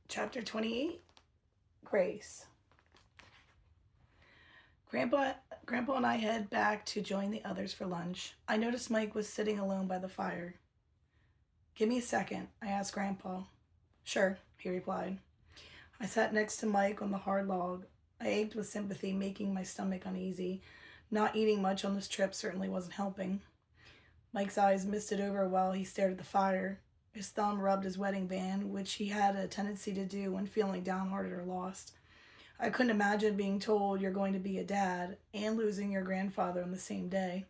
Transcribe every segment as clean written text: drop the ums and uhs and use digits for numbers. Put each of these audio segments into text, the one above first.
Chapter 28, Grace. Grandpa and I head back to join the others for lunch. I noticed Mike was sitting alone by the fire. "Give me a second," I asked Grandpa. "Sure," he replied. I sat next to Mike on the hard log. I ached with sympathy, making my stomach uneasy. Not eating much on this trip certainly wasn't helping. Mike's eyes misted over while he stared at the fire. His thumb rubbed his wedding band, which he had a tendency to do when feeling downhearted or lost. I couldn't imagine being told you're going to be a dad and losing your grandfather on the same day.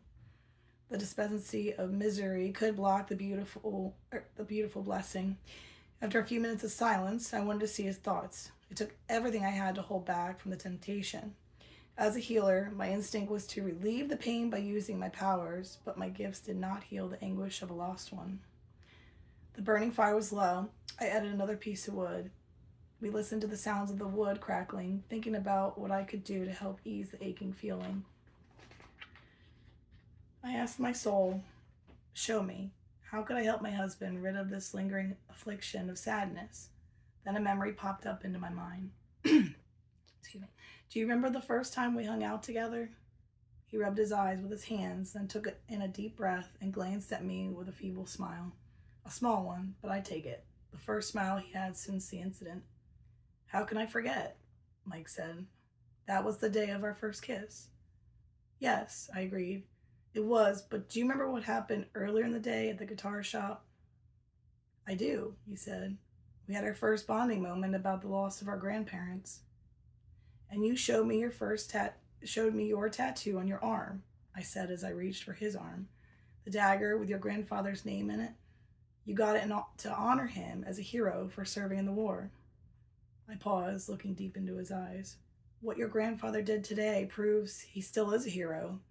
The dispensancy of misery could block the beautiful blessing. After a few minutes of silence, I wanted to see his thoughts. It took everything I had to hold back from the temptation. As a healer, my instinct was to relieve the pain by using my powers, but my gifts did not heal the anguish of a lost one. The burning fire was low. I added another piece of wood. We listened to the sounds of the wood crackling, thinking about what I could do to help ease the aching feeling. I asked my soul, "Show me, how could I help my husband rid of this lingering affliction of sadness?" Then a memory popped up into my mind. Excuse me. "Do you remember the first time we hung out together?" He rubbed his eyes with his hands, then took in a deep breath and glanced at me with a feeble smile. A small one, but I take it. The first smile he had since the incident. "How can I forget?" Mike said. "That was the day of our first kiss." "Yes," I agreed. "It was, but do you remember what happened earlier in the day at the guitar shop?" "I do," he said. "We had our first bonding moment about the loss of our grandparents." "And you showed me your tattoo on your arm," I said as I reached for his arm. "The dagger with your grandfather's name in it. You got it to honor him as a hero for serving in the war." I paused, looking deep into his eyes. "What your grandfather did today proves he still is a hero.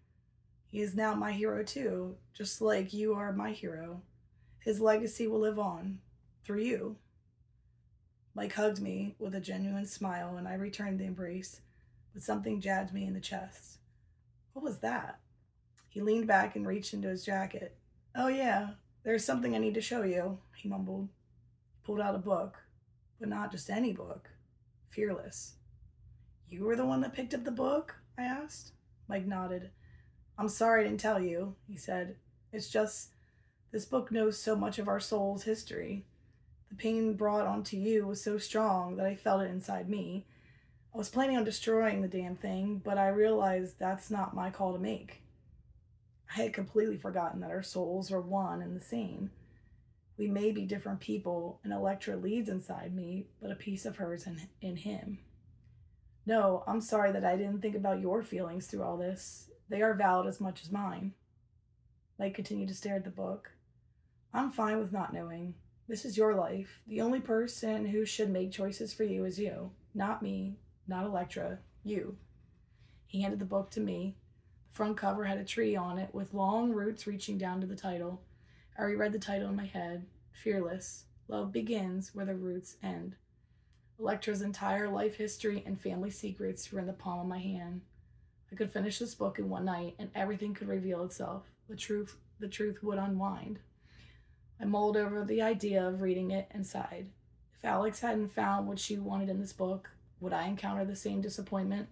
He is now my hero too, just like you are my hero. His legacy will live on, through you." Mike hugged me with a genuine smile, and I returned the embrace, but something jabbed me in the chest. What was that? He leaned back and reached into his jacket. "Oh yeah, there's something I need to show you," he mumbled. He pulled out a book, but not just any book. Fearless. "You were the one that picked up the book?" I asked. Mike nodded. "I'm sorry I didn't tell you," he said. "It's just this book knows so much of our soul's history. The pain brought onto you was so strong that I felt it inside me. I was planning on destroying the damn thing, but I realized that's not my call to make." I had completely forgotten that our souls were one and the same. We may be different people, and Electra leads inside me, but a piece of her is in him. "No, I'm sorry that I didn't think about your feelings through all this. They are valid as much as mine." Mike continued to stare at the book. "I'm fine with not knowing. This is your life. The only person who should make choices for you is you. Not me, not Electra, you." He handed the book to me. The front cover had a tree on it with long roots reaching down to the title. I reread the title in my head. Fearless. Love begins where the roots end. Electra's entire life history and family secrets were in the palm of my hand. I could finish this book in one night and everything could reveal itself. The truth would unwind. I mulled over the idea of reading it and sighed. If Alex hadn't found what she wanted in this book, would I encounter the same disappointment?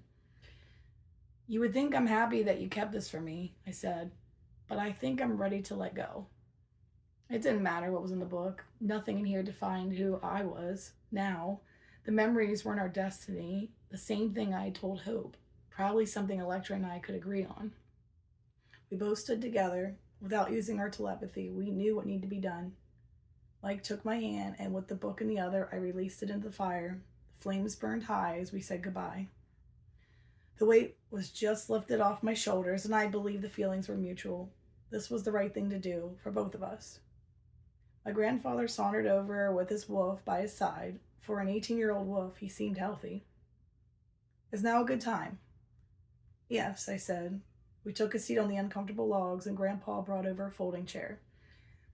"You would think I'm happy that you kept this for me," I said, "but I think I'm ready to let go." It didn't matter what was in the book. Nothing in here defined who I was. Now, the memories weren't our destiny. The same thing I had told Hope. Probably something Electra and I could agree on. We both stood together. Without using our telepathy, we knew what needed to be done. Mike took my hand, and with the book in the other, I released it into the fire. The flames burned high as we said goodbye. The weight was just lifted off my shoulders, and I believed the feelings were mutual. This was the right thing to do for both of us. My grandfather sauntered over with his wolf by his side. For an 18-year-old wolf, he seemed healthy. "Is now a good time?" "Yes," I said. We took a seat on the uncomfortable logs, and Grandpa brought over a folding chair.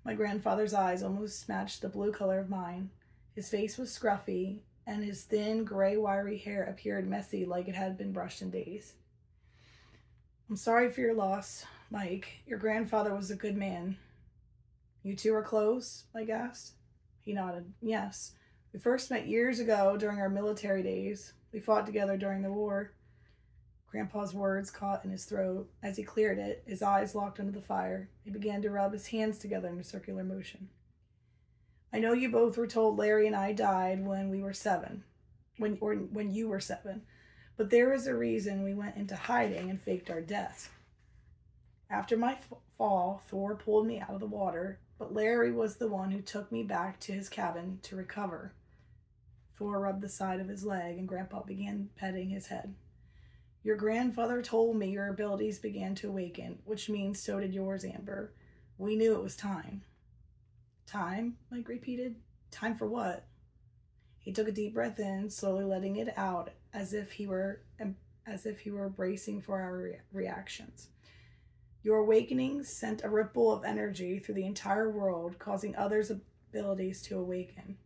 My grandfather's eyes almost matched the blue color of mine. His face was scruffy, and his thin, gray, wiry hair appeared messy like it had been brushed in days. "I'm sorry for your loss, Mike. Your grandfather was a good man." "You two are close?" Mike asked. He nodded. "Yes. We first met years ago during our military days. We fought together during the war. Grandpa's words caught in his throat. As he cleared it, his eyes locked under the fire. He began to rub his hands together in a circular motion. I know you both were told Larry and I died when we were 7. When you were 7. But there is a reason we went into hiding and faked our deaths. After my fall, Thor pulled me out of the water, but Larry was the one who took me back to his cabin to recover. Thor rubbed the side of his leg, and Grandpa began petting his head. Your grandfather told me your abilities began to awaken, which means so did yours, Amber. We knew it was time. Time? Mike repeated. Time for what? He took a deep breath in, slowly letting it out as if he were bracing for our reactions. Your awakening sent a ripple of energy through the entire world, causing others' abilities to awaken.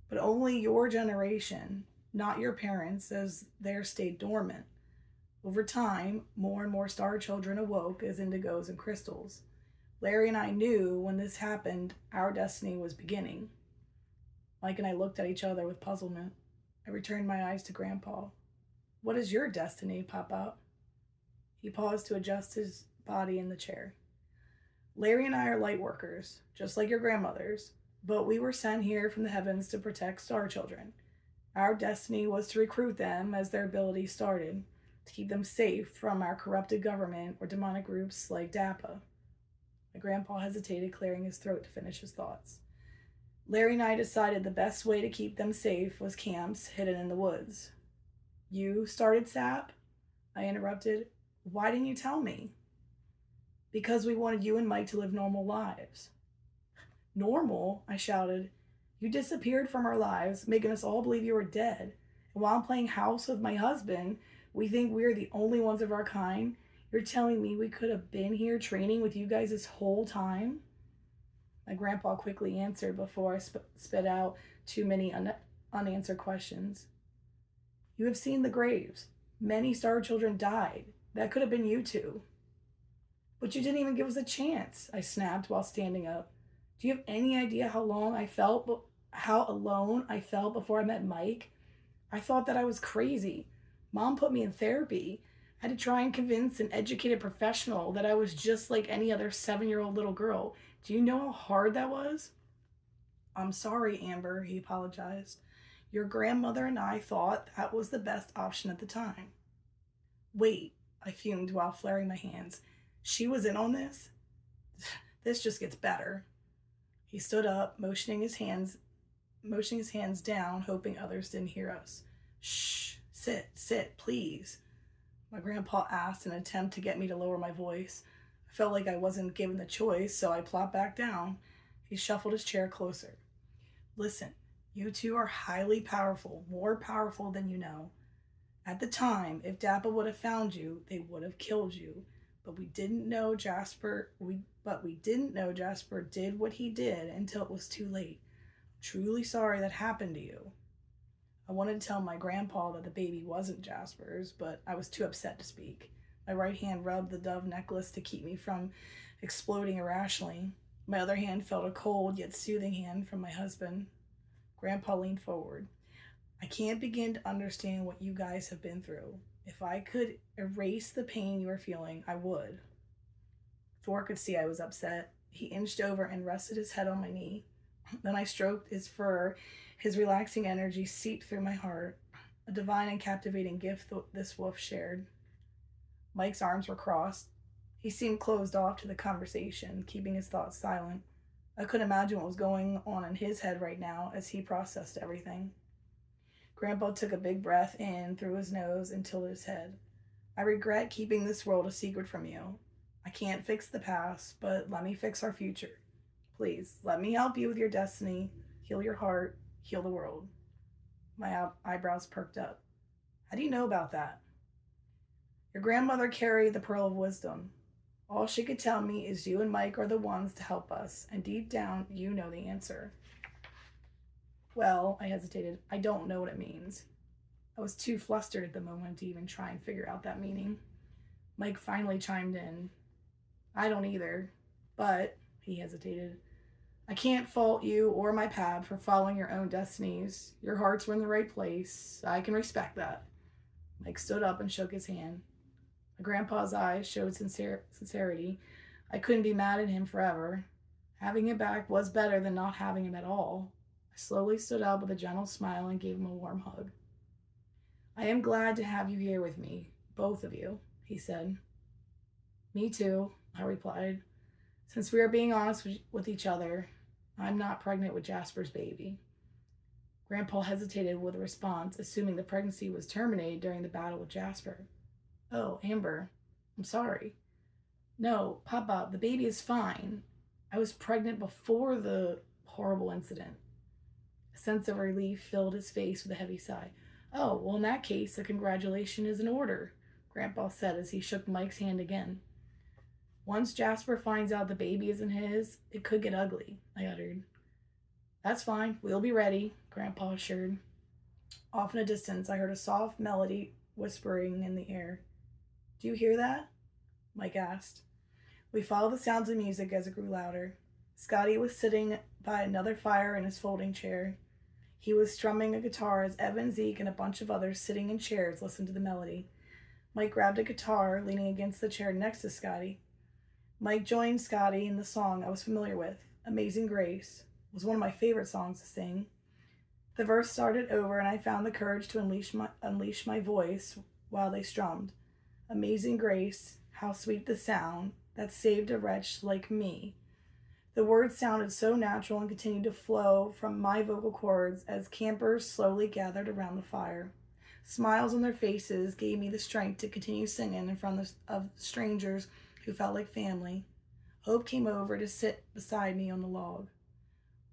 But only your generation, not your parents, as theirs stayed dormant. Over time, more and more star children awoke as indigos and crystals. Larry and I knew when this happened, our destiny was beginning. Mike and I looked at each other with puzzlement. I returned my eyes to Grandpa. What is your destiny, Papa? He paused to adjust his body in the chair. Larry and I are light workers, just like your grandmothers, but we were sent here from the heavens to protect star children. Our destiny was to recruit them as their abilities started, to keep them safe from our corrupted government or demonic groups like DAPA. My grandpa hesitated, clearing his throat to finish his thoughts. Larry and I decided the best way to keep them safe was camps hidden in the woods. You started SAP? I interrupted. Why didn't you tell me? Because we wanted you and Mike to live normal lives. Normal? I shouted. You disappeared from our lives, making us all believe you were dead. And while I'm playing house with my husband, we think we're the only ones of our kind. You're telling me we could have been here training with you guys this whole time? My grandpa quickly answered before I spit out too many unanswered questions. You have seen the graves. Many star children died. That could have been you two. But you didn't even give us a chance, I snapped while standing up. Do you have any idea how alone I felt before I met Mike? I thought that I was crazy. Mom put me in therapy. I had to try and convince an educated professional that I was just like any other 7-year-old little girl. Do you know how hard that was? I'm sorry, Amber, he apologized. Your grandmother and I thought that was the best option at the time. Wait, I fumed while flaring my hands. She was in on this? This just gets better. He stood up, motioning his hands down, hoping others didn't hear us. Shh, sit, please, my grandpa asked in an attempt to get me to lower my voice. I felt like I wasn't given the choice, so I plopped back down. He shuffled his chair closer. Listen, you two are highly powerful, more powerful than you know. At the time, if DAPA would have found you, they would have killed you. But we didn't know Jasper did what he did until it was too late. Truly sorry that happened to you. I wanted to tell my grandpa that the baby wasn't Jasper's, but I was too upset to speak. My right hand rubbed the dove necklace to keep me from exploding irrationally. My other hand felt a cold yet soothing hand from my husband. Grandpa leaned forward. I can't begin to understand what you guys have been through. If I could erase the pain you are feeling, I would. Thor could see I was upset. He inched over and rested his head on my knee. Then I stroked his fur. His relaxing energy seeped through my heart. A divine and captivating gift this wolf shared. Mike's arms were crossed. He seemed closed off to the conversation, keeping his thoughts silent. I couldn't imagine what was going on in his head right now as he processed everything. Grandpa took a big breath in through his nose and tilted his head. I regret keeping this world a secret from you. I can't fix the past, but let me fix our future. Please, let me help you with your destiny, heal your heart, heal the world. My eyebrows perked up. How do you know about that? Your grandmother carried the pearl of wisdom. All she could tell me is you and Mike are the ones to help us, and deep down, you know the answer. Well, I hesitated. I don't know what it means. I was too flustered at the moment to even try and figure out that meaning. Mike finally chimed in. I don't either, but, he hesitated, I can't fault you or my pab for following your own destinies. Your hearts were in the right place. I can respect that. Mike stood up and shook his hand. My grandpa's eyes showed sincerity. I couldn't be mad at him forever. Having him back was better than not having him at all. I slowly stood up with a gentle smile and gave him a warm hug. I am glad to have you here with me, both of you, he said. Me too, I replied. Since we are being honest with each other, I'm not pregnant with Jasper's baby. Grandpa hesitated with a response, assuming the pregnancy was terminated during the battle with Jasper. Oh, Amber, I'm sorry. No, Papa, the baby is fine. I was pregnant before the horrible incident. A sense of relief filled his face with a heavy sigh. Oh, well, in that case, a congratulation is in order, Grandpa said as he shook Mike's hand again. Once Jasper finds out the baby isn't his, it could get ugly, I uttered. That's fine, we'll be ready, Grandpa assured. Off in a distance, I heard a soft melody whispering in the air. Do you hear that? Mike asked. We followed the sounds of music as it grew louder. Scotty was sitting by another fire in his folding chair. He was strumming a guitar as Evan, Zeke, and a bunch of others sitting in chairs listened to the melody. Mike grabbed a guitar, leaning against the chair next to Scotty. Mike joined Scotty in the song I was familiar with, Amazing Grace. It was one of my favorite songs to sing. The verse started over, and I found the courage to unleash my voice while they strummed. Amazing Grace, how sweet the sound that saved a wretch like me. The words sounded so natural and continued to flow from my vocal cords as campers slowly gathered around the fire. Smiles on their faces gave me the strength to continue singing in front of strangers who felt like family. Hope came over to sit beside me on the log.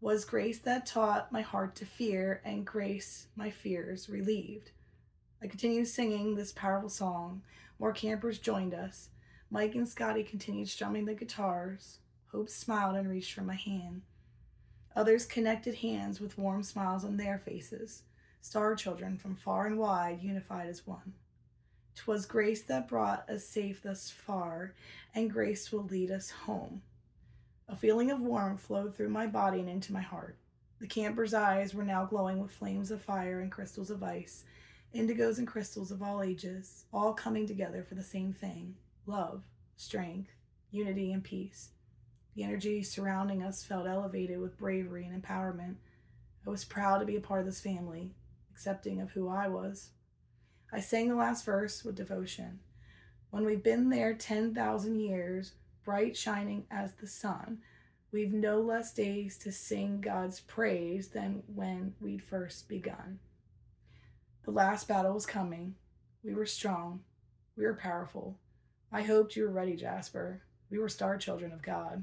Was grace that taught my heart to fear, and grace my fears relieved. I continued singing this powerful song. More campers joined us. Mike and Scotty continued strumming the guitars. Hope smiled and reached for my hand. Others connected hands with warm smiles on their faces. Star children from far and wide unified as one. 'Twas grace that brought us safe thus far, and grace will lead us home. A feeling of warmth flowed through my body and into my heart. The campers' eyes were now glowing with flames of fire and crystals of ice, indigos and crystals of all ages, all coming together for the same thing: love, strength, unity, and peace. The energy surrounding us felt elevated with bravery and empowerment. I was proud to be a part of this family, accepting of who I was. I sang the last verse with devotion. When we've been there 10,000 years, bright shining as the sun, we've no less days to sing God's praise than when we'd first begun. The last battle was coming. We were strong. We were powerful. I hoped you were ready, Jasper. We were star children of God.